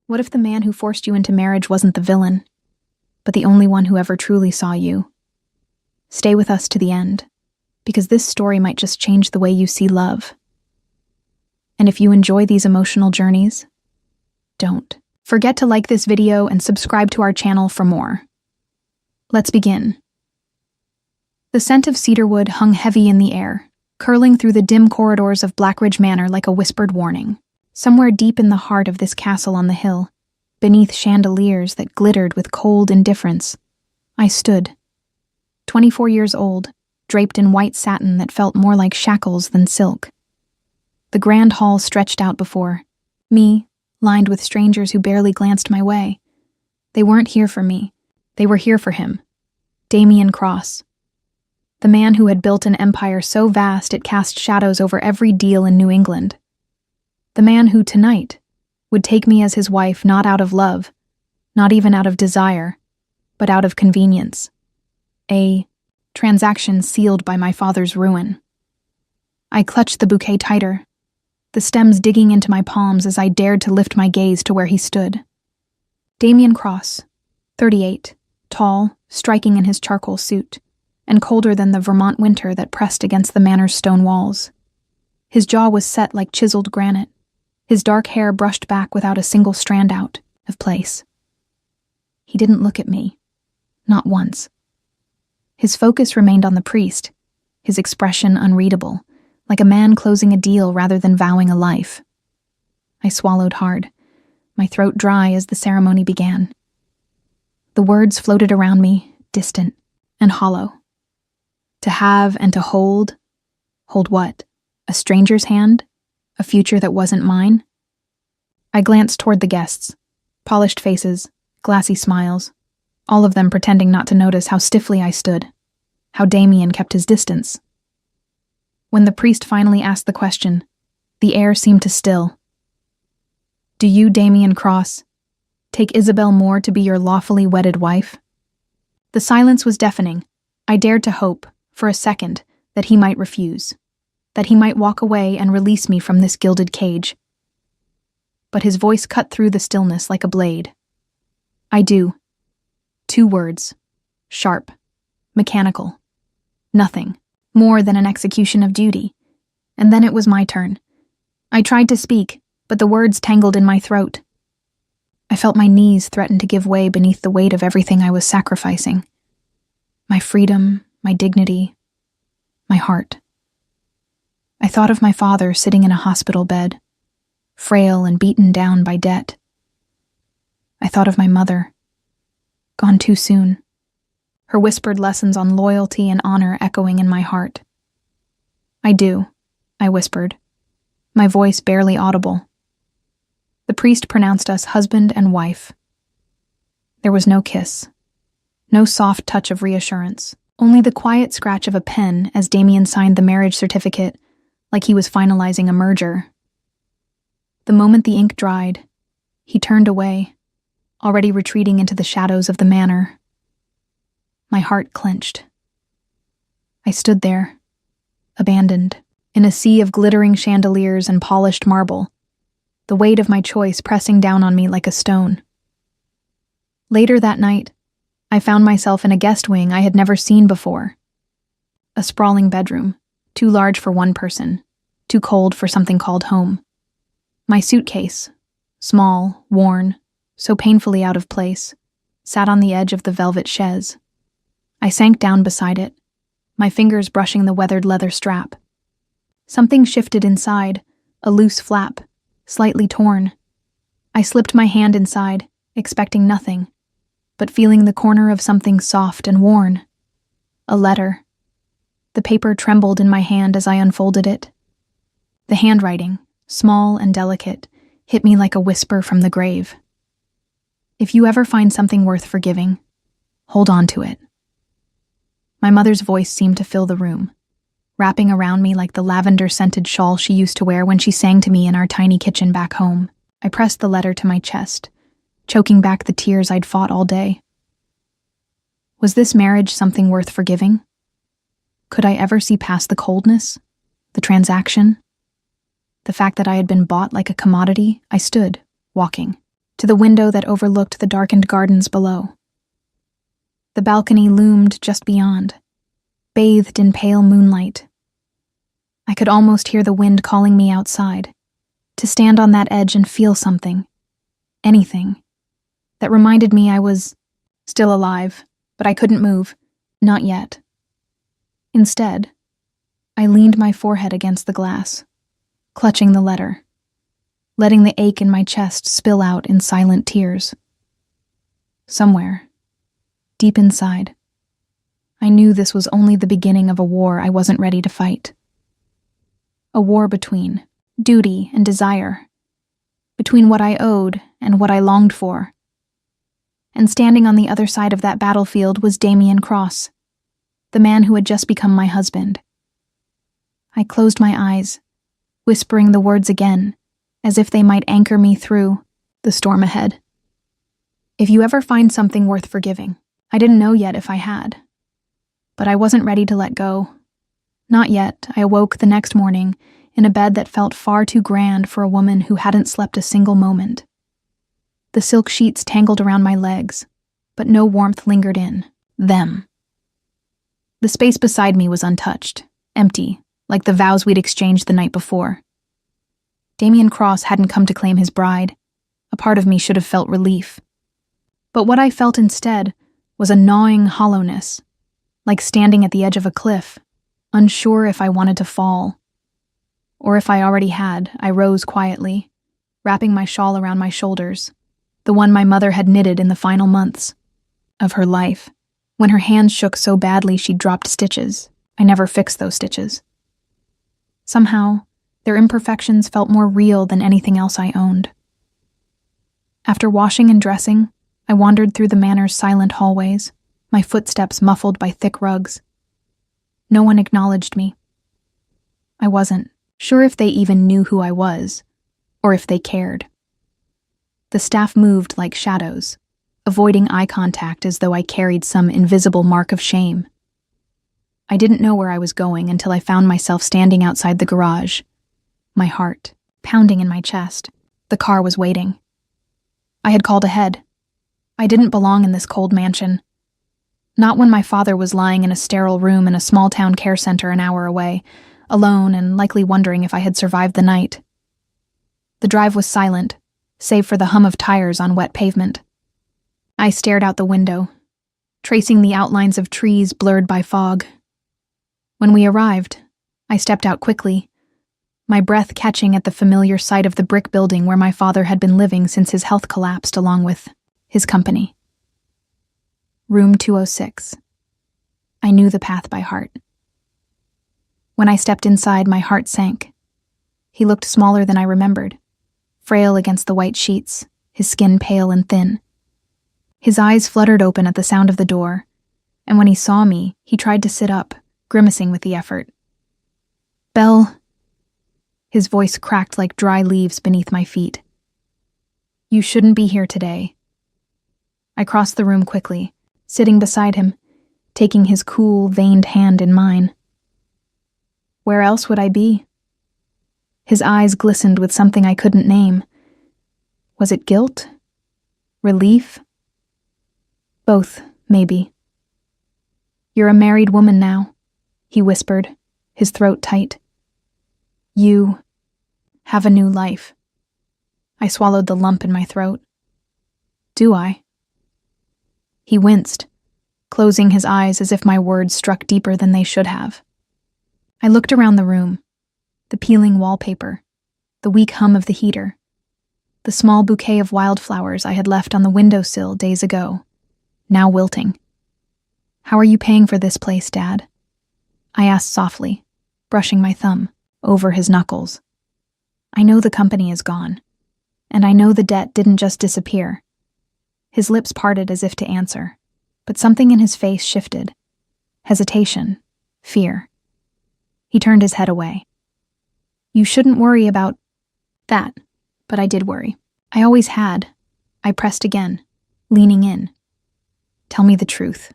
What if the man who forced you into marriage wasn't the villain, but the only one who ever truly saw you? Stay with us to the end, because this story might just change the way you see love. And if you enjoy these emotional journeys, don't forget to like this video and subscribe to our channel for more. Let's begin. The scent of cedarwood hung heavy in the air, curling through the dim corridors of Blackridge Manor like a whispered warning. Somewhere deep in the heart of this castle on the hill, beneath chandeliers that glittered with cold indifference, I stood. 24 years old, draped in white satin that felt more like shackles than silk. The grand hall stretched out before me, lined with strangers who barely glanced my way. They weren't here for me. They were here for him. Damien Cross. The man who had built an empire so vast it cast shadows over every deal in New England. The man who, tonight, would take me as his wife not out of love, not even out of desire, but out of convenience. A transaction sealed by my father's ruin. I clutched the bouquet tighter, the stems digging into my palms as I dared to lift my gaze to where he stood. Damien Cross, 38, tall, striking in his charcoal suit, and colder than the Vermont winter that pressed against the manor's stone walls. His jaw was set like chiseled granite, his dark hair brushed back without a single strand out of place. He didn't look at me, not once. His focus remained on the priest, his expression unreadable, like a man closing a deal rather than vowing a life. I swallowed hard, my throat dry as the ceremony began. The words floated around me, distant and hollow. To have and to hold. Hold what? A stranger's hand? A future that wasn't mine? I glanced toward the guests, polished faces, glassy smiles, all of them pretending not to notice how stiffly I stood, how Damien kept his distance. When the priest finally asked the question, the air seemed to still. Do you, Damien Cross, take Isabel Moore to be your lawfully wedded wife? The silence was deafening. I dared to hope, for a second, that he might refuse, that he might walk away and release me from this gilded cage. But his voice cut through the stillness like a blade. I do. 2 words. Sharp. Mechanical. Nothing. More than an execution of duty. And then it was my turn. I tried to speak, but the words tangled in my throat. I felt my knees threaten to give way beneath the weight of everything I was sacrificing. My freedom, my dignity, my heart. I thought of my father sitting in a hospital bed, frail and beaten down by debt. I thought of my mother, gone too soon, her whispered lessons on loyalty and honor echoing in my heart. I do, I whispered, my voice barely audible. The priest pronounced us husband and wife. There was no kiss, no soft touch of reassurance, only the quiet scratch of a pen as Damien signed the marriage certificate like he was finalizing a merger. The moment the ink dried, he turned away, already retreating into the shadows of the manor. My heart clenched. I stood there, abandoned, in a sea of glittering chandeliers and polished marble, the weight of my choice pressing down on me like a stone. Later that night, I found myself in a guest wing I had never seen before. A sprawling bedroom, too large for one person, too cold for something called home. My suitcase, small, worn, so painfully out of place, sat on the edge of the velvet chaise. I sank down beside it, my fingers brushing the weathered leather strap. Something shifted inside, a loose flap, slightly torn. I slipped my hand inside, expecting nothing, but feeling the corner of something soft and worn. A letter. The paper trembled in my hand as I unfolded it. The handwriting, small and delicate, hit me like a whisper from the grave. If you ever find something worth forgiving, hold on to it. My mother's voice seemed to fill the room, wrapping around me like the lavender-scented shawl she used to wear when she sang to me in our tiny kitchen back home. I pressed the letter to my chest, choking back the tears I'd fought all day. Was this marriage something worth forgiving? Could I ever see past the coldness, the transaction? The fact that I had been bought like a commodity? I stood, walking, to the window that overlooked the darkened gardens below. The balcony loomed just beyond, bathed in pale moonlight. I could almost hear the wind calling me outside, to stand on that edge and feel something, anything, that reminded me I was still alive, but I couldn't move, not yet. Instead, I leaned my forehead against the glass, clutching the letter, letting the ache in my chest spill out in silent tears. Somewhere, deep inside, I knew this was only the beginning of a war I wasn't ready to fight. A war between duty and desire, between what I owed and what I longed for. And standing on the other side of that battlefield was Damien Cross, the man who had just become my husband. I closed my eyes, whispering the words again, as if they might anchor me through the storm ahead. If you ever find something worth forgiving, I didn't know yet if I had. But I wasn't ready to let go. Not yet. I awoke the next morning in a bed that felt far too grand for a woman who hadn't slept a single moment. The silk sheets tangled around my legs, but no warmth lingered in them. The space beside me was untouched, empty, like the vows we'd exchanged the night before. Damien Cross hadn't come to claim his bride. A part of me should have felt relief. But what I felt instead was a gnawing hollowness, like standing at the edge of a cliff, unsure if I wanted to fall. Or if I already had, I rose quietly, wrapping my shawl around my shoulders, the one my mother had knitted in the final months of her life, when her hands shook so badly she'd dropped stitches. I never fixed those stitches. Somehow, their imperfections felt more real than anything else I owned. After washing and dressing, I wandered through the manor's silent hallways, my footsteps muffled by thick rugs. No one acknowledged me. I wasn't sure if they even knew who I was, or if they cared. The staff moved like shadows, avoiding eye contact as though I carried some invisible mark of shame. I didn't know where I was going until I found myself standing outside the garage, my heart pounding in my chest. The car was waiting. I had called ahead. I didn't belong in this cold mansion. Not when my father was lying in a sterile room in a small-town care center an hour away, alone and likely wondering if I had survived the night. The drive was silent, save for the hum of tires on wet pavement. I stared out the window, tracing the outlines of trees blurred by fog. When we arrived, I stepped out quickly, my breath catching at the familiar sight of the brick building where my father had been living since his health collapsed along with his company. Room 206. I knew the path by heart. When I stepped inside, my heart sank. He looked smaller than I remembered, frail against the white sheets, his skin pale and thin. His eyes fluttered open at the sound of the door, and when he saw me, he tried to sit up, grimacing with the effort. "Belle." His voice cracked like dry leaves beneath my feet. "You shouldn't be here today." I crossed the room quickly, sitting beside him, taking his cool, veined hand in mine. Where else would I be? His eyes glistened with something I couldn't name. Was it guilt? Relief? Both, maybe. "You're a married woman now," he whispered, his throat tight. "You have a new life." I swallowed the lump in my throat. "Do I?" He winced, closing his eyes as if my words struck deeper than they should have. I looked around the room, the peeling wallpaper, the weak hum of the heater, the small bouquet of wildflowers I had left on the windowsill days ago, now wilting. "How are you paying for this place, Dad?" I asked softly, brushing my thumb over his knuckles. "I know the company is gone, and I know the debt didn't just disappear." His lips parted as if to answer, but something in his face shifted. Hesitation, fear. He turned his head away. "You shouldn't worry about that," but I did worry. I always had. I pressed again, leaning in. "Tell me the truth."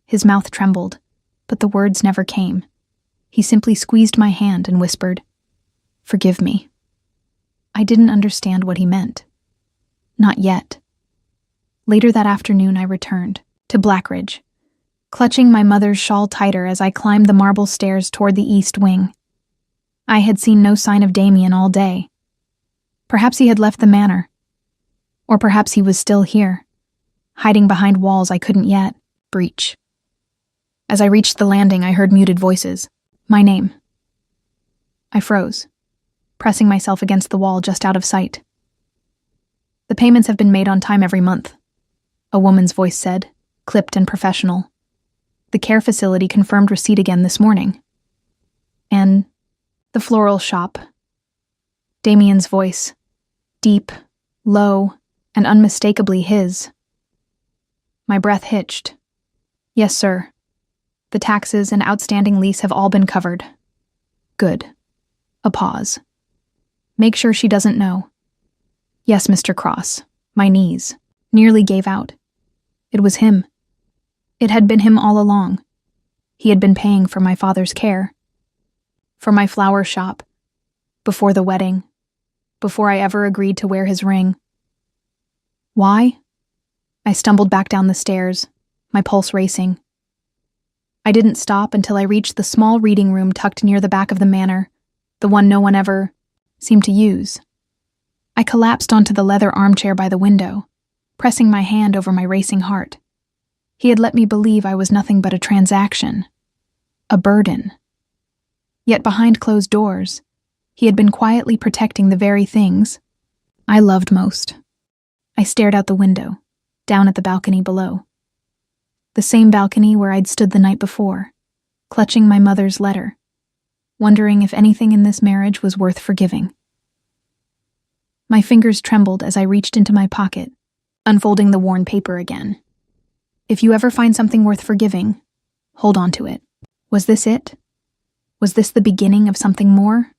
His mouth trembled, but the words never came. He simply squeezed my hand and whispered, "Forgive me." I didn't understand what he meant. Not yet. Later that afternoon, I returned to Blackridge, clutching my mother's shawl tighter as I climbed the marble stairs toward the east wing. I had seen no sign of Damien all day. Perhaps he had left the manor. Or perhaps he was still here, hiding behind walls I couldn't yet breach. As I reached the landing, I heard muted voices. My name. I froze, pressing myself against the wall just out of sight. The payments have been made on time every month, a woman's voice said, clipped and professional. The care facility confirmed receipt again this morning. And the floral shop. Damien's voice, deep, low, and unmistakably his. My breath hitched. Yes, sir. The taxes and outstanding lease have all been covered. Good. A pause. Make sure she doesn't know. Yes, Mr. Cross. My knees nearly gave out. It was him. It had been him all along. He had been paying for my father's care. For my flower shop. Before the wedding. Before I ever agreed to wear his ring. Why? I stumbled back down the stairs, my pulse racing. I didn't stop until I reached the small reading room tucked near the back of the manor, the one no one ever seemed to use. I collapsed onto the leather armchair by the window, pressing my hand over my racing heart. He had let me believe I was nothing but a transaction, a burden. Yet behind closed doors, he had been quietly protecting the very things I loved most. I stared out the window, down at the balcony below. The same balcony where I'd stood the night before, clutching my mother's letter, wondering if anything in this marriage was worth forgiving. My fingers trembled as I reached into my pocket, unfolding the worn paper again. If you ever find something worth forgiving, hold on to it. Was this it? Was this the beginning of something more?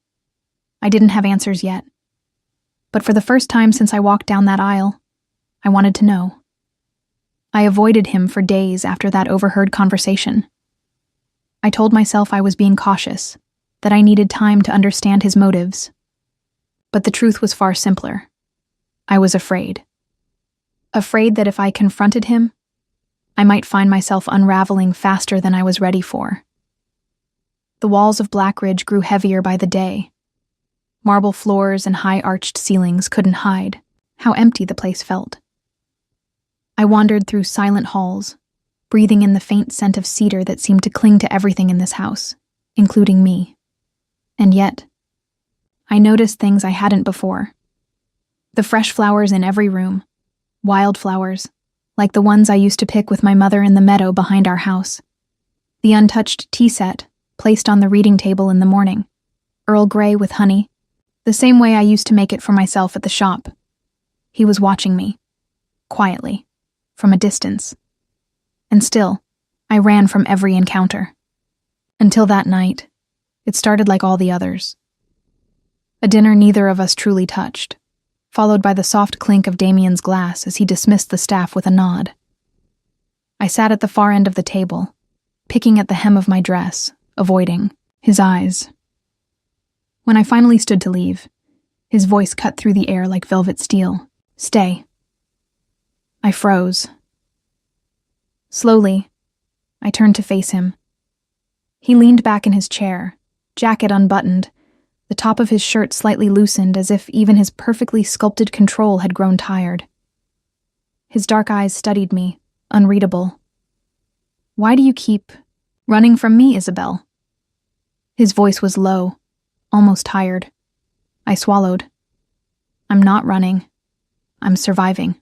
I didn't have answers yet. But for the first time since I walked down that aisle, I wanted to know. I avoided him for days after that overheard conversation. I told myself I was being cautious, that I needed time to understand his motives. But the truth was far simpler. I was afraid. Afraid that if I confronted him, I might find myself unraveling faster than I was ready for. The walls of Blackridge grew heavier by the day. Marble floors and high-arched ceilings couldn't hide how empty the place felt. I wandered through silent halls, breathing in the faint scent of cedar that seemed to cling to everything in this house, including me. And yet, I noticed things I hadn't before. The fresh flowers in every room, wildflowers, like the ones I used to pick with my mother in the meadow behind our house. The untouched tea set, placed on the reading table in the morning, Earl Grey with honey, the same way I used to make it for myself at the shop. He was watching me, quietly, from a distance. And still, I ran from every encounter. Until that night, it started like all the others. A dinner neither of us truly touched, followed by the soft clink of Damien's glass as he dismissed the staff with a nod. I sat at the far end of the table, picking at the hem of my dress, avoiding his eyes. When I finally stood to leave, his voice cut through the air like velvet steel. Stay. I froze. Slowly, I turned to face him. He leaned back in his chair, jacket unbuttoned, the top of his shirt slightly loosened as if even his perfectly sculpted control had grown tired. His dark eyes studied me, unreadable. Why do you keep running from me, Isabel? His voice was low, almost tired. I swallowed. I'm not running. I'm surviving.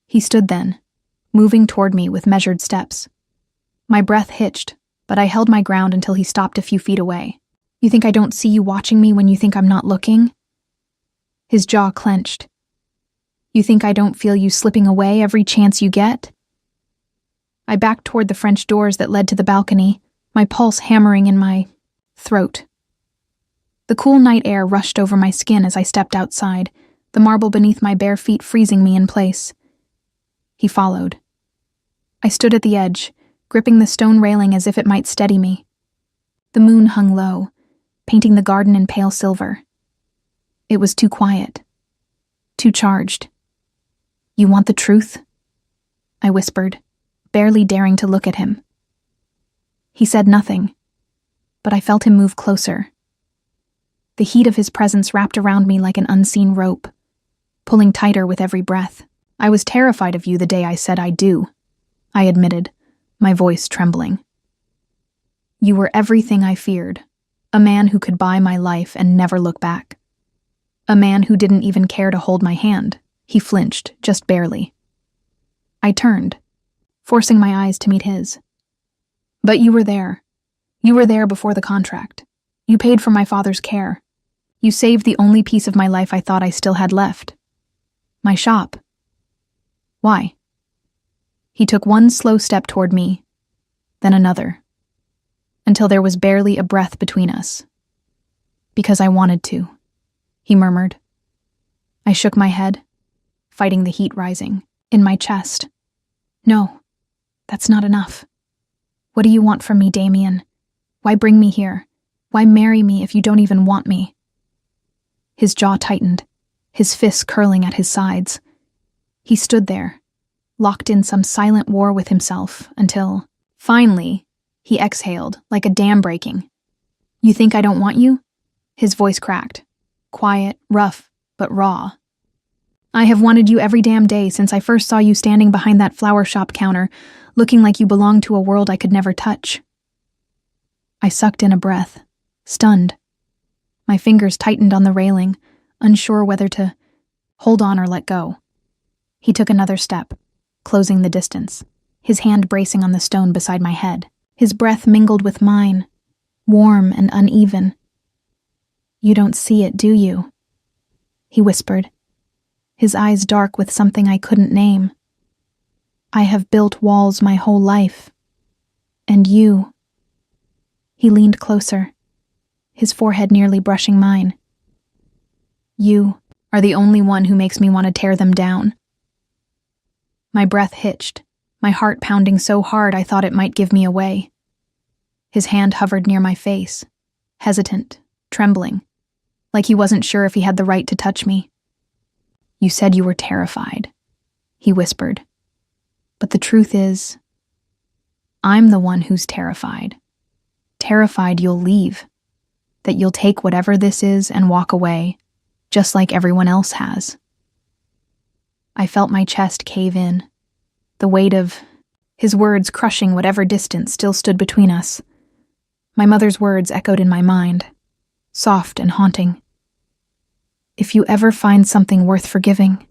He stood then, moving toward me with measured steps. My breath hitched, but I held my ground until he stopped a few feet away. You think I don't see you watching me when you think I'm not looking? His jaw clenched. You think I don't feel you slipping away every chance you get? I backed toward the French doors that led to the balcony, my pulse hammering in my throat. The cool night air rushed over my skin as I stepped outside, the marble beneath my bare feet freezing me in place. He followed. I stood at the edge, gripping the stone railing as if it might steady me. The moon hung low, painting the garden in pale silver. It was too quiet, too charged. You want the truth? I whispered, barely daring to look at him. He said nothing, but I felt him move closer. The heat of his presence wrapped around me like an unseen rope, pulling tighter with every breath. I was terrified of you the day I said I do, I admitted, my voice trembling. You were everything I feared, a man who could buy my life and never look back. A man who didn't even care to hold my hand. He flinched, just barely. I turned, forcing my eyes to meet his. But you were there. You were there before the contract. You paid for my father's care. You saved the only piece of my life I thought I still had left. My shop. Why? He took one slow step toward me, then another, until there was barely a breath between us. Because I wanted to, he murmured. I shook my head, fighting the heat rising in my chest. No, that's not enough. What do you want from me, Damien? Why bring me here? Why marry me if you don't even want me? His jaw tightened, his fists curling at his sides. He stood there, locked in some silent war with himself, until, finally, he exhaled like a dam breaking. You think I don't want you? His voice cracked, quiet, rough, but raw. I have wanted you every damn day since I first saw you standing behind that flower shop counter, looking like you belonged to a world I could never touch. I sucked in a breath, stunned. My fingers tightened on the railing, unsure whether to hold on or let go. He took another step, closing the distance, his hand bracing on the stone beside my head. His breath mingled with mine, warm and uneven. You don't see it, do you? He whispered, his eyes dark with something I couldn't name. I have built walls my whole life. And you. He leaned closer, his forehead nearly brushing mine. You are the only one who makes me want to tear them down. My breath hitched, my heart pounding so hard I thought it might give me away. His hand hovered near my face, hesitant, trembling, like he wasn't sure if he had the right to touch me. You said you were terrified, he whispered. But the truth is, I'm the one who's terrified. Terrified you'll leave, that you'll take whatever this is and walk away, just like everyone else has. I felt my chest cave in, the weight of his words crushing whatever distance still stood between us. My mother's words echoed in my mind, soft and haunting. If you ever find something worth forgiving.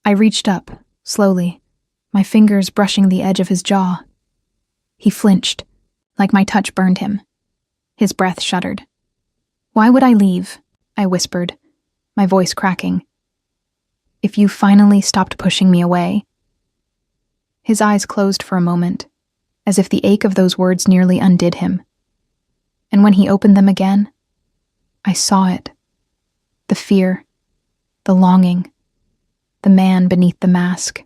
I reached up, slowly, my fingers brushing the edge of his jaw. He flinched, like my touch burned him. His breath shuddered. Why would I leave? I whispered, my voice cracking. If you finally stopped pushing me away. His eyes closed for a moment, as if the ache of those words nearly undid him. And when he opened them again, I saw it. The fear, the longing, the man beneath the mask.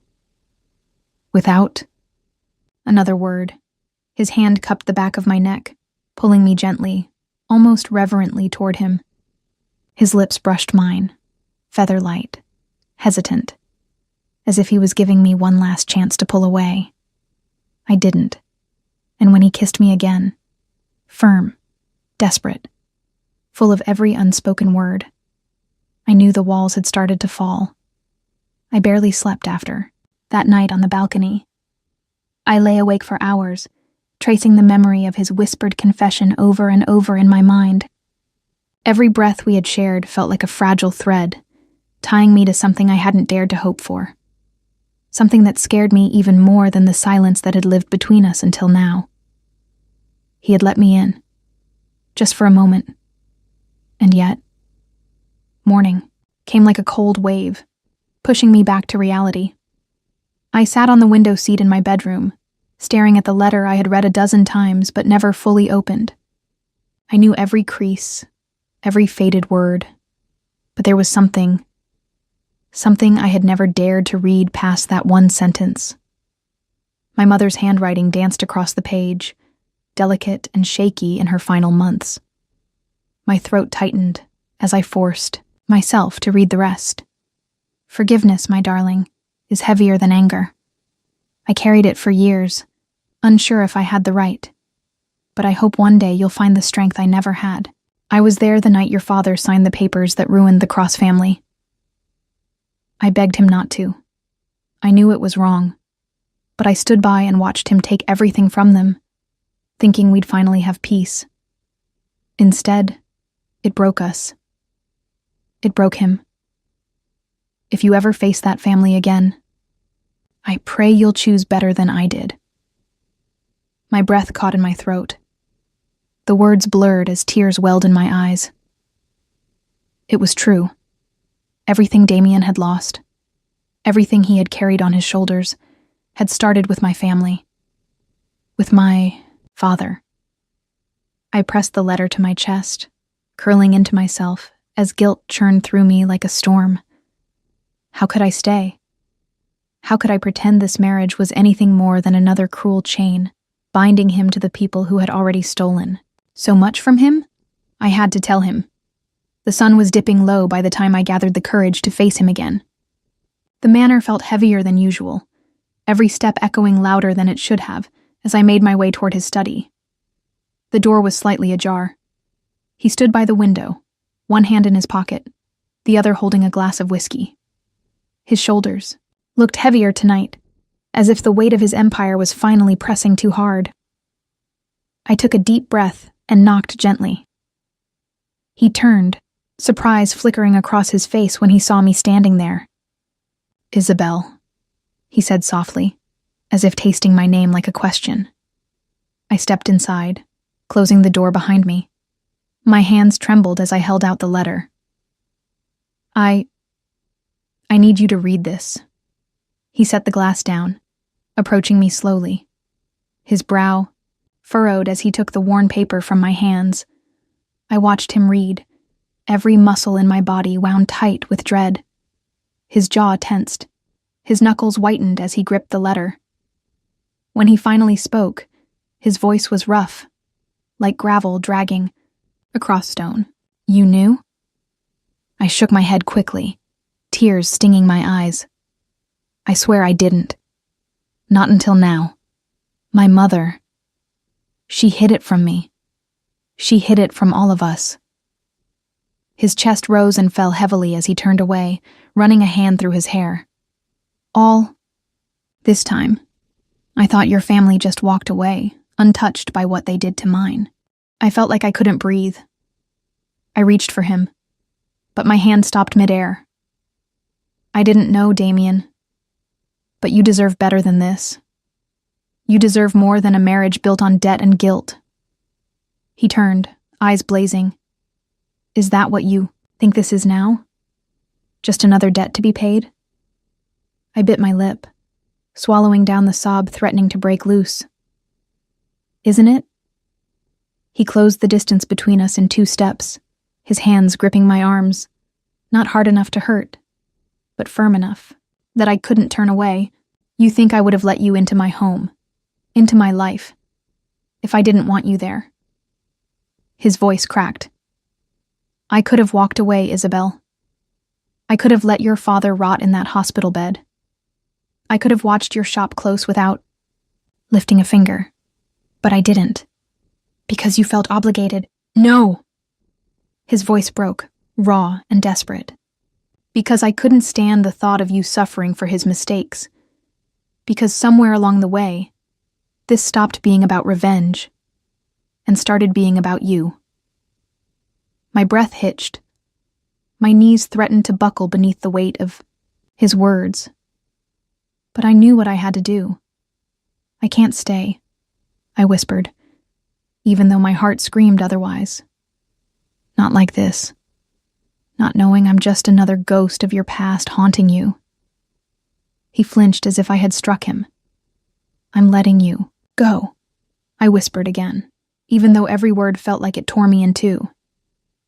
Without another word, his hand cupped the back of my neck, pulling me gently, almost reverently toward him. His lips brushed mine, feather-light, hesitant, as if he was giving me one last chance to pull away. I didn't, and when he kissed me again, firm, desperate, full of every unspoken word, I knew the walls had started to fall. I barely slept after, that night on the balcony. I lay awake for hours, tracing the memory of his whispered confession over and over in my mind. Every breath we had shared felt like a fragile thread, tying me to something I hadn't dared to hope for. Something that scared me even more than the silence that had lived between us until now. He had let me in, just for a moment. And yet, morning came like a cold wave, pushing me back to reality. I sat on the window seat in my bedroom, staring at the letter I had read a dozen times but never fully opened. I knew every crease, every faded word, but there was something I had never dared to read past that one sentence. My mother's handwriting danced across the page, delicate and shaky in her final months. My throat tightened as I forced myself to read the rest. Forgiveness, my darling, is heavier than anger. I carried it for years, unsure if I had the right. But I hope one day you'll find the strength I never had. I was there the night your father signed the papers that ruined the Cross family. I begged him not to. I knew it was wrong, but I stood by and watched him take everything from them, thinking we'd finally have peace. Instead, it broke us. It broke him. If you ever face that family again, I pray you'll choose better than I did. My breath caught in my throat. The words blurred as tears welled in my eyes. It was true. Everything Damien had lost, everything he had carried on his shoulders, had started with my family. With my father. I pressed the letter to my chest, curling into myself as guilt churned through me like a storm. How could I stay? How could I pretend this marriage was anything more than another cruel chain, binding him to the people who had already stolen so much from him? I had to tell him. The sun was dipping low by the time I gathered the courage to face him again. The manor felt heavier than usual, every step echoing louder than it should have as I made my way toward his study. The door was slightly ajar. He stood by the window, one hand in his pocket, the other holding a glass of whiskey. His shoulders looked heavier tonight, as if the weight of his empire was finally pressing too hard. I took a deep breath and knocked gently. He turned, surprise flickering across his face when he saw me standing there. "Isabel," he said softly, as if tasting my name like a question. I stepped inside, closing the door behind me. My hands trembled as I held out the letter. I need you to read this." He set the glass down, approaching me slowly. His brow furrowed as he took the worn paper from my hands. I watched him read, every muscle in my body wound tight with dread. His jaw tensed, his knuckles whitened as he gripped the letter. When he finally spoke, his voice was rough, like gravel dragging across stone. "You knew?" I shook my head quickly, tears stinging my eyes. "I swear I didn't. Not until now. My mother. She hid it from me. She hid it from all of us." His chest rose and fell heavily as he turned away, running a hand through his hair. "All this time, I thought your family just walked away, untouched by what they did to mine." I felt like I couldn't breathe. I reached for him, but my hand stopped midair. "I didn't know, Damien. But you deserve better than this. You deserve more than a marriage built on debt and guilt." He turned, eyes blazing. "Is that what you think this is now? Just another debt to be paid?" I bit my lip, swallowing down the sob threatening to break loose. "Isn't it?" He closed the distance between us in 2 steps, his hands gripping my arms, not hard enough to hurt, but firm enough that I couldn't turn away. "You think I would have let you into my home, into my life, if I didn't want you there?" His voice cracked. "I could have walked away, Isabel. I could have let your father rot in that hospital bed. I could have watched your shop close without lifting a finger. But I didn't. Because you felt obligated." "No!" His voice broke, raw and desperate. "Because I couldn't stand the thought of you suffering for his mistakes. Because somewhere along the way, this stopped being about revenge and started being about you." My breath hitched. My knees threatened to buckle beneath the weight of his words. But I knew what I had to do. "I can't stay," I whispered, even though my heart screamed otherwise. "Not like this. Not knowing I'm just another ghost of your past haunting you." He flinched as if I had struck him. "I'm letting you go," I whispered again, even though every word felt like it tore me in two.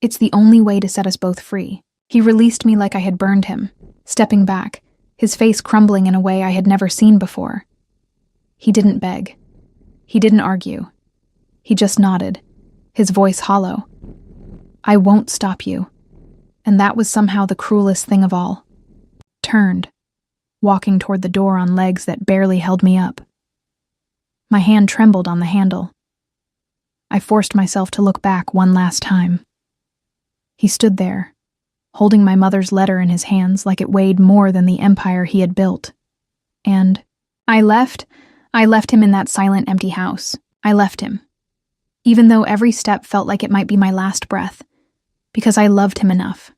"It's the only way to set us both free." He released me like I had burned him, stepping back, his face crumbling in a way I had never seen before. He didn't beg. He didn't argue. He just nodded, his voice hollow. "I won't stop you." And that was somehow the cruelest thing of all. Turned, walking toward the door on legs that barely held me up. My hand trembled on the handle. I forced myself to look back one last time. He stood there, holding my mother's letter in his hands like it weighed more than the empire he had built. And I left him in that silent, empty house. I left him, even though every step felt like it might be my last breath, because I loved him enough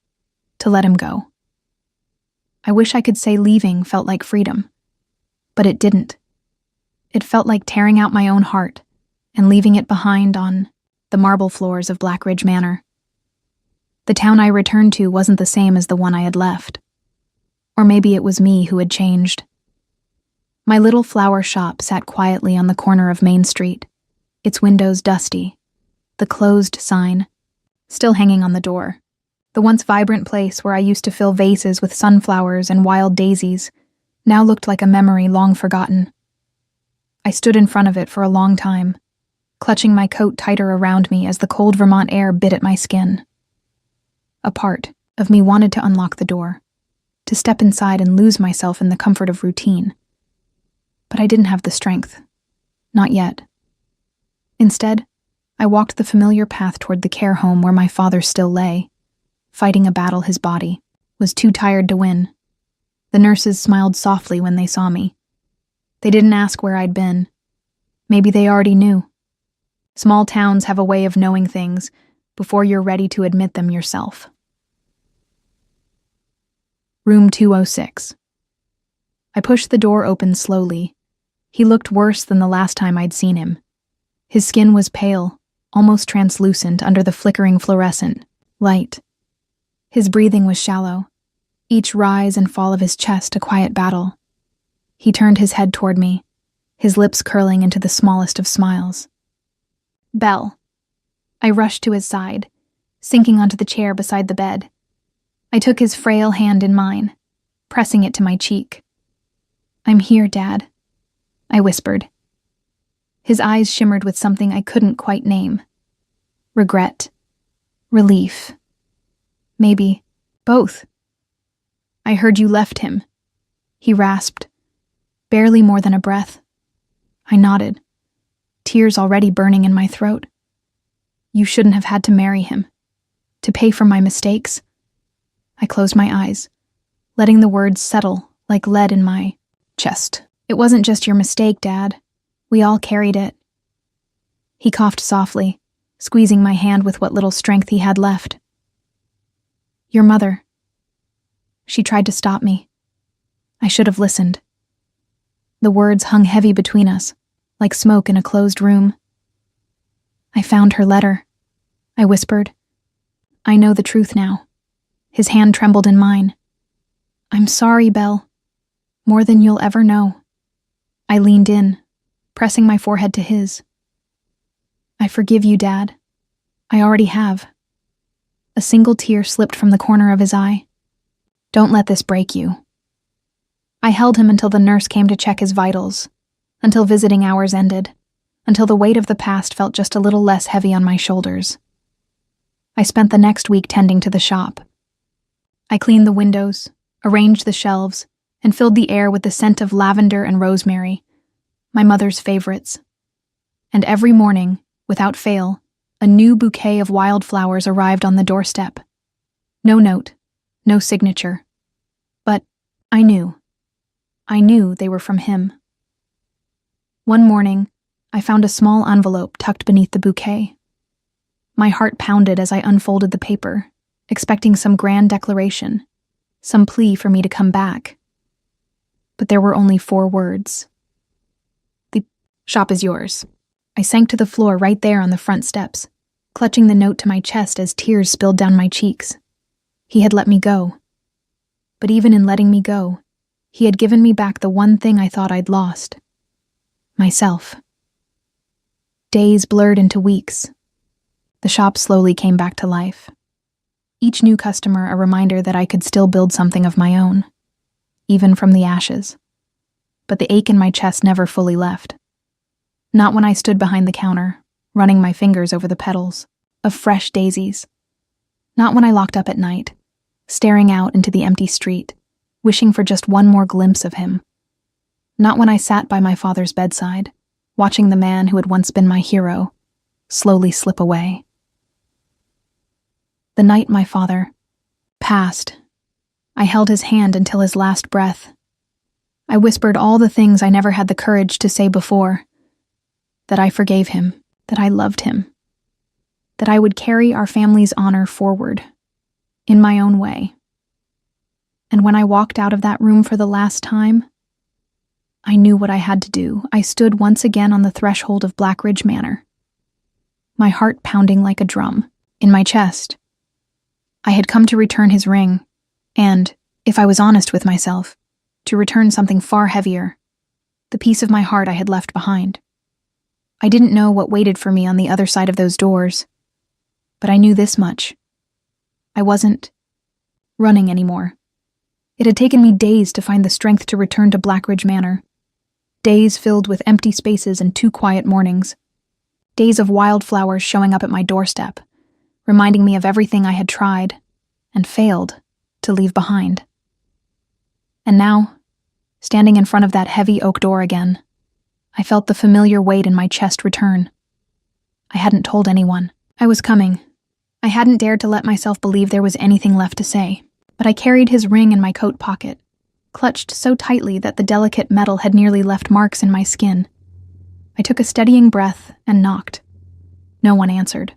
to let him go. I wish I could say leaving felt like freedom, but it didn't. It felt like tearing out my own heart and leaving it behind on the marble floors of Black Ridge Manor. The town I returned to wasn't the same as the one I had left. Or maybe it was me who had changed. My little flower shop sat quietly on the corner of Main Street, its windows dusty, the closed sign still hanging on the door. The once vibrant place where I used to fill vases with sunflowers and wild daisies now looked like a memory long forgotten. I stood in front of it for a long time, clutching my coat tighter around me as the cold Vermont air bit at my skin. A part of me wanted to unlock the door, to step inside and lose myself in the comfort of routine. But I didn't have the strength. Not yet. Instead, I walked the familiar path toward the care home where my father still lay, fighting a battle his body was too tired to win. The nurses smiled softly when they saw me. They didn't ask where I'd been. Maybe they already knew. Small towns have a way of knowing things before you're ready to admit them yourself. Room 206. I pushed the door open slowly. He looked worse than the last time I'd seen him. His skin was pale, almost translucent under the flickering fluorescent light. His breathing was shallow, each rise and fall of his chest a quiet battle. He turned his head toward me, his lips curling into the smallest of smiles. "Belle." I rushed to his side, sinking onto the chair beside the bed. I took his frail hand in mine, pressing it to my cheek. "I'm here, Dad," I whispered. His eyes shimmered with something I couldn't quite name. Regret. Relief. Maybe both. "I heard you left him," he rasped, barely more than a breath. I nodded, tears already burning in my throat. "You shouldn't have had to marry him. To pay for my mistakes." I closed my eyes, letting the words settle like lead in my chest. "It wasn't just your mistake, Dad. We all carried it." He coughed softly, squeezing my hand with what little strength he had left. "Your mother." She tried to stop me. I should have listened. The words hung heavy between us, like smoke in a closed room. "I found her letter," I whispered. "I know the truth now." His hand trembled in mine. "I'm sorry, Belle. More than you'll ever know." I leaned in, pressing my forehead to his. "I forgive you, Dad. I already have." A single tear slipped from the corner of his eye. "Don't let this break you." I held him until the nurse came to check his vitals, until visiting hours ended, until the weight of the past felt just a little less heavy on my shoulders. I spent the next week tending to the shop. I cleaned the windows, arranged the shelves, and filled the air with the scent of lavender and rosemary, my mother's favorites. And every morning, without fail, a new bouquet of wildflowers arrived on the doorstep. No note, no signature. But I knew they were from him. One morning, I found a small envelope tucked beneath the bouquet. My heart pounded as I unfolded the paper, expecting some grand declaration, some plea for me to come back. But there were only 4 words. "The shop is yours." I sank to the floor right there on the front steps, clutching the note to my chest as tears spilled down my cheeks. He had let me go. But even in letting me go, he had given me back the one thing I thought I'd lost. Myself. Days blurred into weeks. The shop slowly came back to life. Each new customer a reminder that I could still build something of my own, even from the ashes. But the ache in my chest never fully left. Not when I stood behind the counter, running my fingers over the petals of fresh daisies. Not when I locked up at night, staring out into the empty street, wishing for just one more glimpse of him. Not when I sat by my father's bedside, watching the man who had once been my hero slowly slip away. The night my father passed, I held his hand until his last breath. I whispered all the things I never had the courage to say before. That I forgave him, that I loved him, that I would carry our family's honor forward, in my own way. And when I walked out of that room for the last time, I knew what I had to do. I stood once again on the threshold of Blackridge Manor, my heart pounding like a drum in my chest. I had come to return his ring, and, if I was honest with myself, to return something far heavier, the piece of my heart I had left behind. I didn't know what waited for me on the other side of those doors, but I knew this much. I wasn't running anymore. It had taken me days to find the strength to return to Blackridge Manor. Days filled with empty spaces and 2 quiet mornings. Days of wildflowers showing up at my doorstep, reminding me of everything I had tried and failed to leave behind. And now, standing in front of that heavy oak door again, I felt the familiar weight in my chest return. I hadn't told anyone. I was coming. I hadn't dared to let myself believe there was anything left to say, but I carried his ring in my coat pocket, clutched so tightly that the delicate metal had nearly left marks in my skin. I took a steadying breath and knocked. No one answered.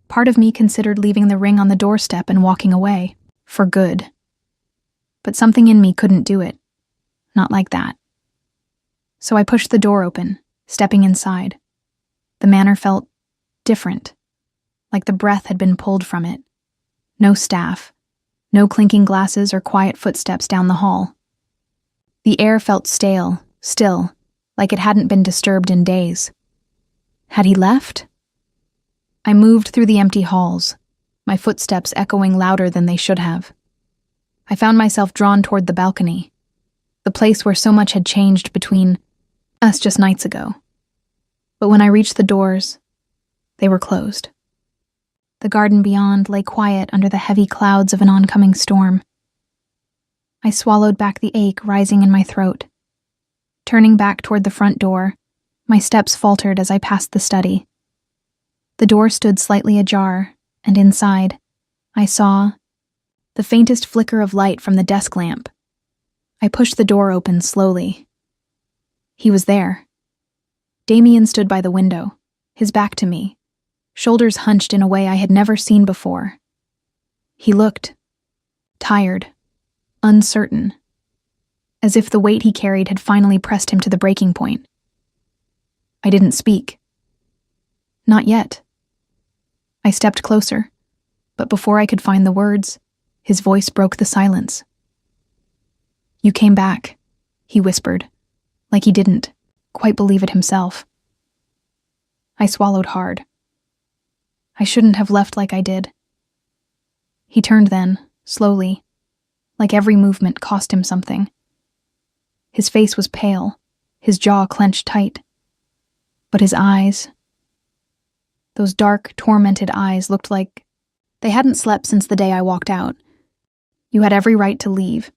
Part of me considered leaving the ring on the doorstep and walking away, for good. But something in me couldn't do it. Not like that. So I pushed the door open, stepping inside. The manor felt different, like the breath had been pulled from it. No staff, no clinking glasses or quiet footsteps down the hall. The air felt stale, still, like it hadn't been disturbed in days. Had he left? I moved through the empty halls, my footsteps echoing louder than they should have. I found myself drawn toward the balcony, the place where so much had changed between us just nights ago. But when I reached the doors, they were closed. The garden beyond lay quiet under the heavy clouds of an oncoming storm. I swallowed back the ache rising in my throat. Turning back toward the front door, my steps faltered as I passed the study. The door stood slightly ajar, and inside, I saw the faintest flicker of light from the desk lamp. I pushed the door open slowly. He was there. Damien stood by the window, his back to me, shoulders hunched in a way I had never seen before. He looked tired, uncertain, as if the weight he carried had finally pressed him to the breaking point. I didn't speak. Not yet. I stepped closer, but before I could find the words, his voice broke the silence. "You came back," he whispered, like he didn't quite believe it himself. I swallowed hard. I shouldn't have left like I did. He turned then, slowly, like every movement cost him something. His face was pale, his jaw clenched tight. But his eyes, those dark, tormented eyes, looked like they hadn't slept since the day I walked out. "You had every right to leave,"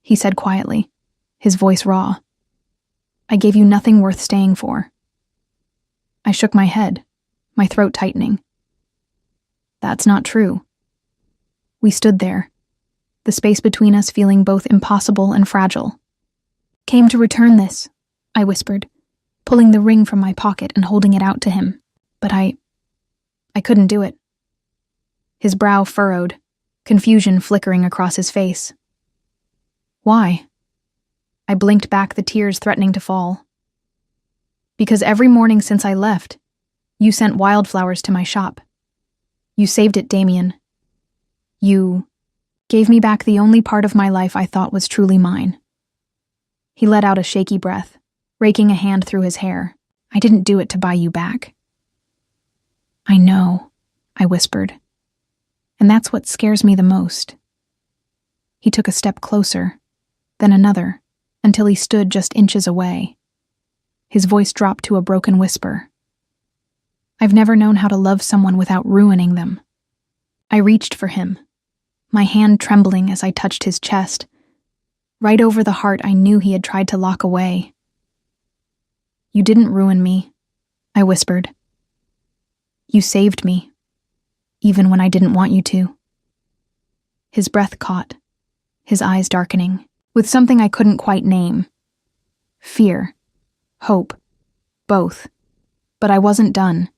he said quietly, his voice raw. "I gave you nothing worth staying for." I shook my head, my throat tightening. "That's not true." We stood there, the space between us feeling both impossible and fragile. "Came to return this," I whispered, pulling the ring from my pocket and holding it out to him. But I couldn't do it. His brow furrowed, confusion flickering across his face. "Why?" I blinked back, the tears threatening to fall. "Because every morning since I left, you sent wildflowers to my shop. You saved it, Damien. You gave me back the only part of my life I thought was truly mine." He let out a shaky breath, raking a hand through his hair. "I didn't do it to buy you back." "I know," I whispered. "And that's what scares me the most." He took a step closer, then another, until he stood just inches away. His voice dropped to a broken whisper. "I've never known how to love someone without ruining them." I reached for him, my hand trembling as I touched his chest, right over the heart I knew he had tried to lock away. "You didn't ruin me," I whispered. "You saved me, even when I didn't want you to." His breath caught, his eyes darkening, with something I couldn't quite name. Fear, hope, both. But I wasn't done.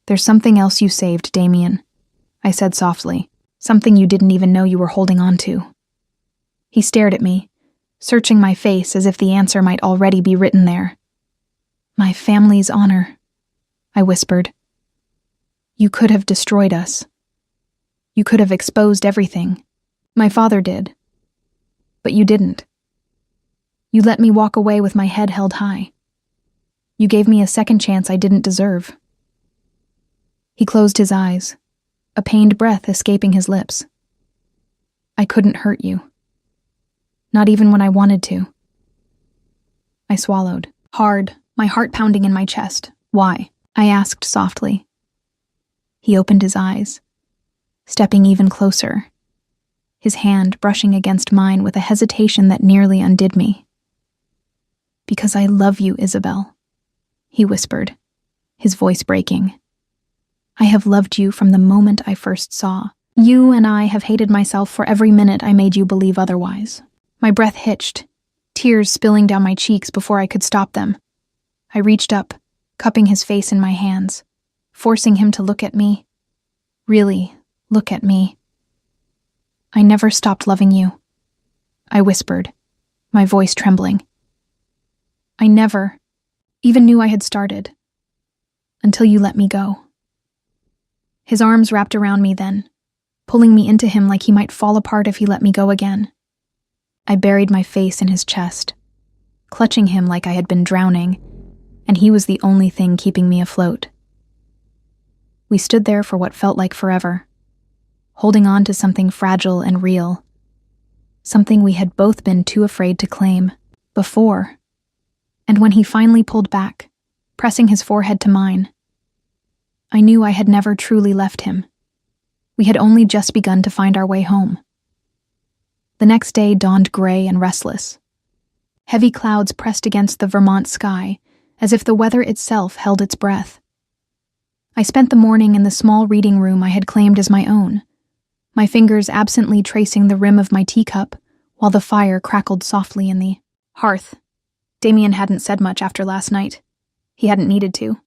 "There's something else you saved, Damien," I said softly, "something you didn't even know you were holding on to." He stared at me, searching my face as if the answer might already be written there. "My family's honor," I whispered. "You could have destroyed us. You could have exposed everything. My father did. But you didn't. You let me walk away with my head held high. You gave me a second chance I didn't deserve." He closed his eyes, a pained breath escaping his lips. "I couldn't hurt you. Not even when I wanted to." I swallowed, hard, my heart pounding in my chest. "Why?" I asked softly. He opened his eyes, stepping even closer, his hand brushing against mine with a hesitation that nearly undid me. "Because I love you, Isabel," he whispered, his voice breaking. "I have loved you from the moment I first saw. You and I have hated myself for every minute I made you believe otherwise." My breath hitched, tears spilling down my cheeks before I could stop them. I reached up, cupping his face in my hands, forcing him to look at me. Really, look at me. "I never stopped loving you," I whispered, my voice trembling. "I never even knew I had started, until you let me go." His arms wrapped around me then, pulling me into him like he might fall apart if he let me go again. I buried my face in his chest, clutching him like I had been drowning, and he was the only thing keeping me afloat. We stood there for what felt like forever, holding on to something fragile and real, something we had both been too afraid to claim before. And when he finally pulled back, pressing his forehead to mine, I knew I had never truly left him. We had only just begun to find our way home. The next day dawned gray and restless. Heavy clouds pressed against the Vermont sky, as if the weather itself held its breath. I spent the morning in the small reading room I had claimed as my own, my fingers absently tracing the rim of my teacup while the fire crackled softly in the hearth. Damien hadn't said much after last night. He hadn't needed to.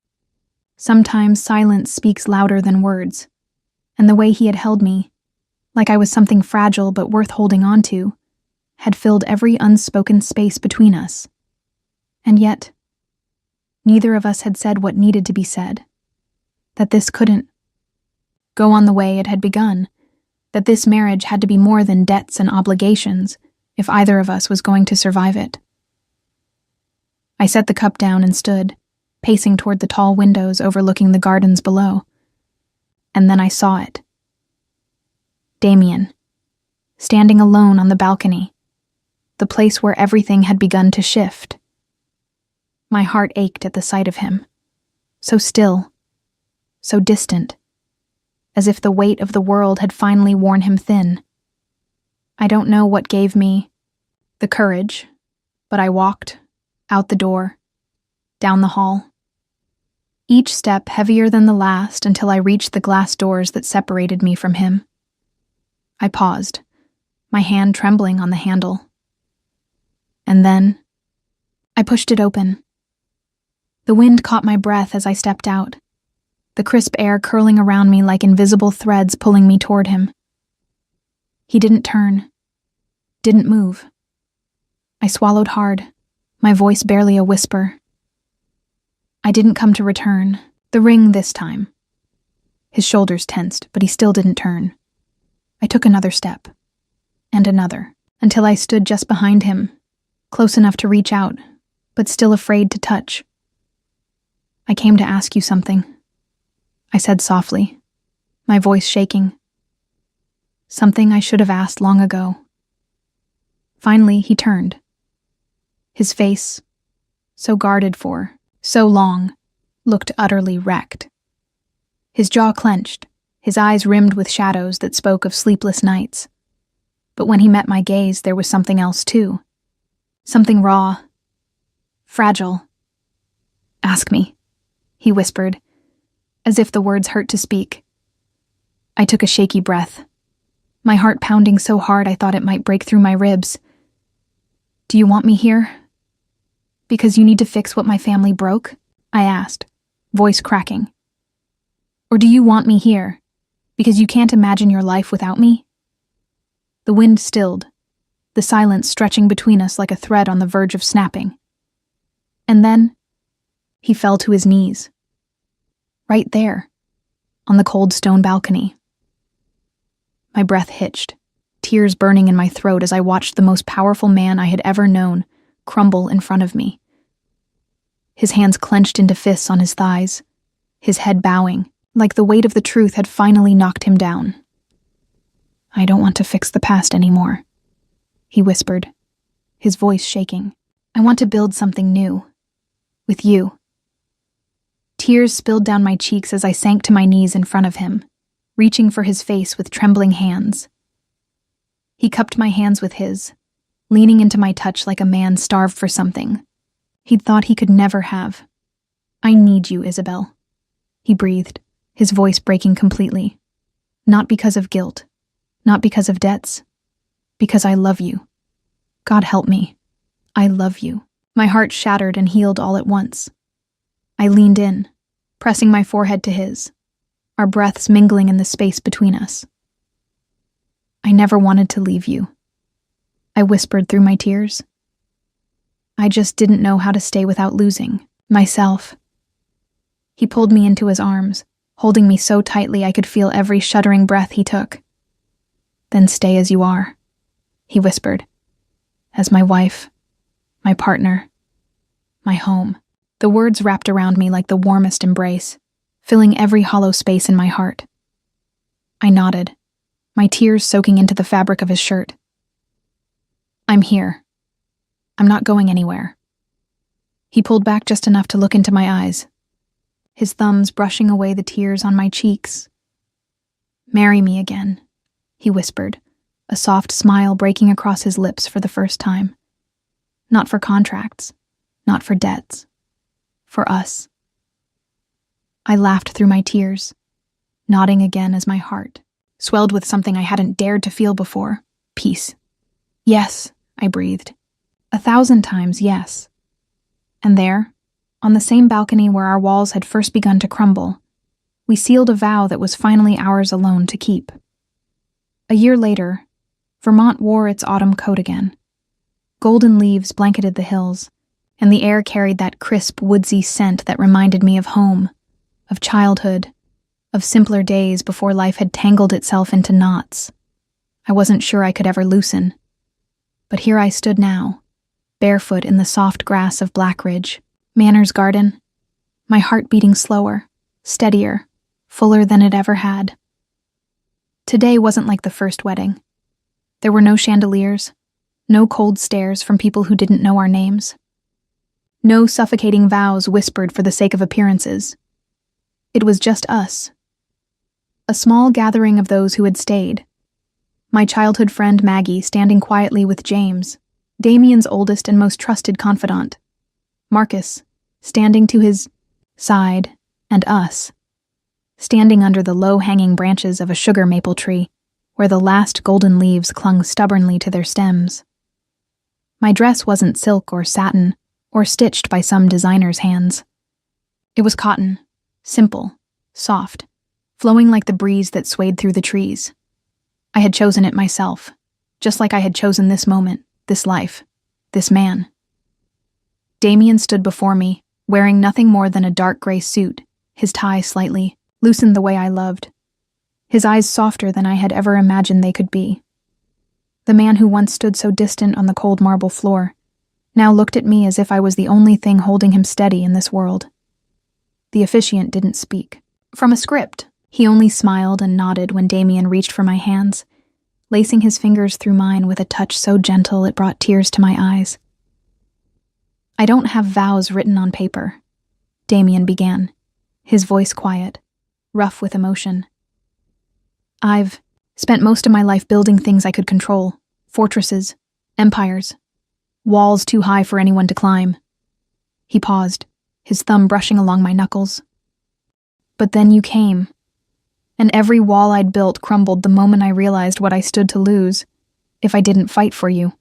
Sometimes silence speaks louder than words, and the way he had held me, like I was something fragile but worth holding on to, had filled every unspoken space between us. And yet, neither of us had said what needed to be said. That this couldn't go on the way it had begun, that this marriage had to be more than debts and obligations if either of us was going to survive it. I set the cup down and stood, pacing toward the tall windows overlooking the gardens below. And then I saw it. Damien, standing alone on the balcony, the place where everything had begun to shift. My heart ached at the sight of him, so still, so distant, as if the weight of the world had finally worn him thin. I don't know what gave me the courage, but I walked out the door, down the hall, each step heavier than the last until I reached the glass doors that separated me from him. I paused, my hand trembling on the handle. And then, I pushed it open. The wind caught my breath as I stepped out, the crisp air curling around me like invisible threads pulling me toward him. He didn't turn, didn't move. I swallowed hard, my voice barely a whisper. I didn't come to return, the ring this time. His shoulders tensed, but he still didn't turn. I took another step, and another, until I stood just behind him, close enough to reach out, but still afraid to touch. "I came to ask you something," I said softly, my voice shaking. Something I should have asked long ago. Finally, he turned. His face, so guarded for so long, looked utterly wrecked. His jaw clenched, his eyes rimmed with shadows that spoke of sleepless nights. But when he met my gaze, there was something else too. Something raw, fragile. "Ask me," he whispered, as if the words hurt to speak. I took a shaky breath, my heart pounding so hard I thought it might break through my ribs. "Do you want me here? Because you need to fix what my family broke?" I asked, voice cracking. "Or do you want me here because you can't imagine your life without me?" The wind stilled, the silence stretching between us like a thread on the verge of snapping. And then, he fell to his knees. Right there, on the cold stone balcony. My breath hitched, tears burning in my throat as I watched the most powerful man I had ever known crumble in front of me. His hands clenched into fists on his thighs, his head bowing, like the weight of the truth had finally knocked him down. "I don't want to fix the past anymore," he whispered, his voice shaking. "I want to build something new. With you." Tears spilled down my cheeks as I sank to my knees in front of him, reaching for his face with trembling hands. He cupped my hands with his, leaning into my touch like a man starved for something he'd thought he could never have. "I need you, Isabel," he breathed, his voice breaking completely. "Not because of guilt, not because of debts, because I love you. God help me. I love you." My heart shattered and healed all at once. I leaned in, pressing my forehead to his, our breaths mingling in the space between us. "I never wanted to leave you," I whispered through my tears. "I just didn't know how to stay without losing myself." He pulled me into his arms, holding me so tightly I could feel every shuddering breath he took. "Then stay as you are," he whispered, "as my wife, my partner, my home." The words wrapped around me like the warmest embrace, filling every hollow space in my heart. I nodded, my tears soaking into the fabric of his shirt. "I'm here. I'm not going anywhere." He pulled back just enough to look into my eyes, his thumbs brushing away the tears on my cheeks. "Marry me again," he whispered, a soft smile breaking across his lips for the first time. "Not for contracts, not for debts. For us." I laughed through my tears, nodding again as my heart swelled with something I hadn't dared to feel before. Peace. "Yes," I breathed. 1,000 times yes. And there, on the same balcony where our walls had first begun to crumble, we sealed a vow that was finally ours alone to keep. A year later, Vermont wore its autumn coat again. Golden leaves blanketed the hills, and the air carried that crisp, woodsy scent that reminded me of home, of childhood, of simpler days before life had tangled itself into knots. I wasn't sure I could ever loosen. But here I stood now, barefoot in the soft grass of Blackridge, Manor's garden, my heart beating slower, steadier, fuller than it ever had. Today wasn't like the first wedding. There were no chandeliers, no cold stares from people who didn't know our names. No suffocating vows whispered for the sake of appearances. It was just us. A small gathering of those who had stayed. My childhood friend Maggie standing quietly with James, Damien's oldest and most trusted confidant. Marcus, standing to his side, and us, standing under the low-hanging branches of a sugar maple tree, where the last golden leaves clung stubbornly to their stems. My dress wasn't silk or satin, or stitched by some designer's hands. It was cotton, simple, soft, flowing like the breeze that swayed through the trees. I had chosen it myself, just like I had chosen this moment, this life, this man. Damien stood before me, wearing nothing more than a dark gray suit, his tie slightly loosened the way I loved, his eyes softer than I had ever imagined they could be. The man who once stood so distant on the cold marble floor now looked at me as if I was the only thing holding him steady in this world. The officiant didn't speak. From a script, he only smiled and nodded when Damien reached for my hands, lacing his fingers through mine with a touch so gentle it brought tears to my eyes. "I don't have vows written on paper," Damien began, his voice quiet, rough with emotion. "I've spent most of my life building things I could control, fortresses, empires, walls too high for anyone to climb. He paused, his thumb brushing along my knuckles. But then you came, and every wall I'd built crumbled the moment I realized what I stood to lose if I didn't fight for you.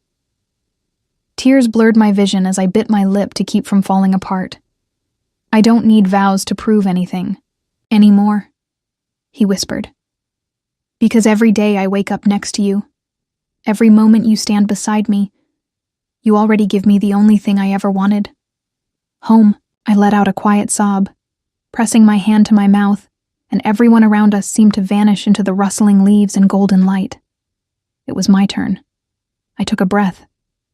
Tears blurred my vision as I bit my lip to keep from falling apart. I don't need vows to prove anything, anymore, he whispered. Because every day I wake up next to you, every moment you stand beside me, you already give me the only thing I ever wanted. Home. I let out a quiet sob, pressing my hand to my mouth, and everyone around us seemed to vanish into the rustling leaves and golden light. It was my turn. I took a breath,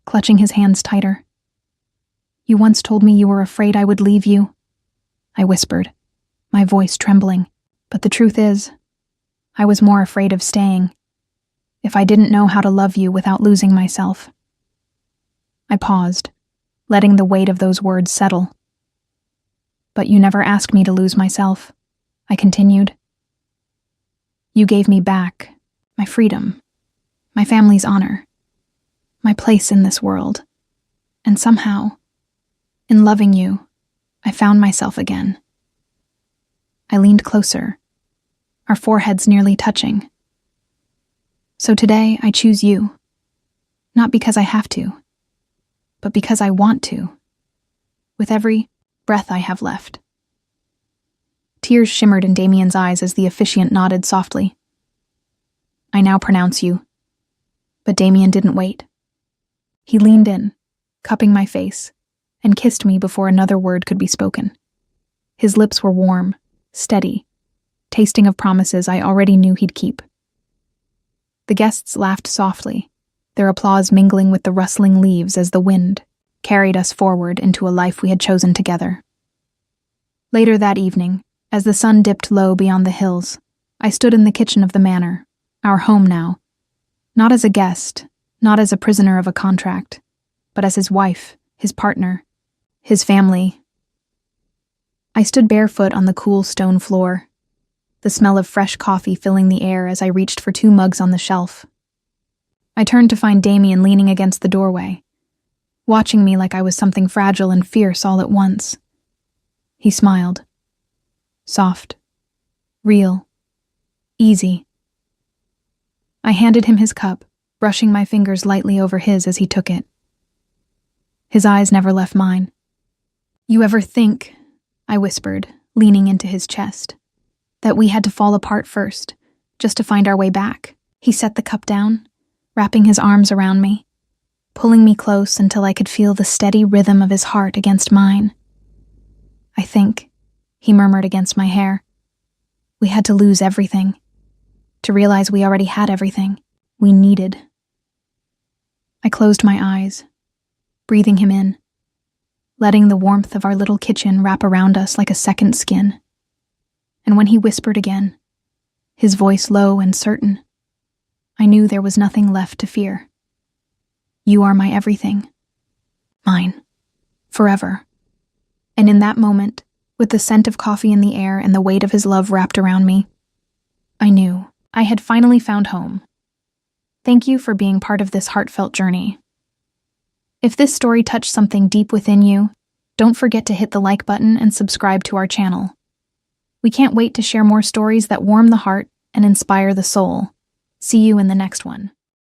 clutching his hands tighter. You once told me you were afraid I would leave you, I whispered, my voice trembling. But the truth is, I was more afraid of staying, if I didn't know how to love you without losing myself. I paused, letting the weight of those words settle. But you never asked me to lose myself, I continued. You gave me back my freedom, my family's honor, my place in this world. And somehow, in loving you, I found myself again. I leaned closer, our foreheads nearly touching. So today I choose you, not because I have to, but because I want to, with every breath I have left. Tears shimmered in Damien's eyes as the officiant nodded softly. I now pronounce you. But Damien didn't wait. He leaned in, cupping my face, and kissed me before another word could be spoken. His lips were warm, steady, tasting of promises I already knew he'd keep. The guests laughed softly, their applause mingling with the rustling leaves as the wind carried us forward into a life we had chosen together. Later that evening, as the sun dipped low beyond the hills, I stood in the kitchen of the manor, our home now, not as a guest, not as a prisoner of a contract, but as his wife, his partner, his family. I stood barefoot on the cool stone floor, the smell of fresh coffee filling the air as I reached for 2 mugs on the shelf. I turned to find Damien leaning against the doorway, watching me like I was something fragile and fierce all at once. He smiled. Soft. Real. Easy. I handed him his cup, brushing my fingers lightly over his as he took it. His eyes never left mine. You ever think, I whispered, leaning into his chest, that we had to fall apart first, just to find our way back? He set the cup down, wrapping his arms around me, pulling me close until I could feel the steady rhythm of his heart against mine. I think, he murmured against my hair, we had to lose everything, to realize we already had everything we needed. I closed my eyes, breathing him in, letting the warmth of our little kitchen wrap around us like a second skin. And when he whispered again, his voice low and certain, I knew there was nothing left to fear. You are my everything. Mine. Forever. And in that moment, with the scent of coffee in the air and the weight of his love wrapped around me, I knew I had finally found home. Thank you for being part of this heartfelt journey. If this story touched something deep within you, don't forget to hit the like button and subscribe to our channel. We can't wait to share more stories that warm the heart and inspire the soul. See you in the next one.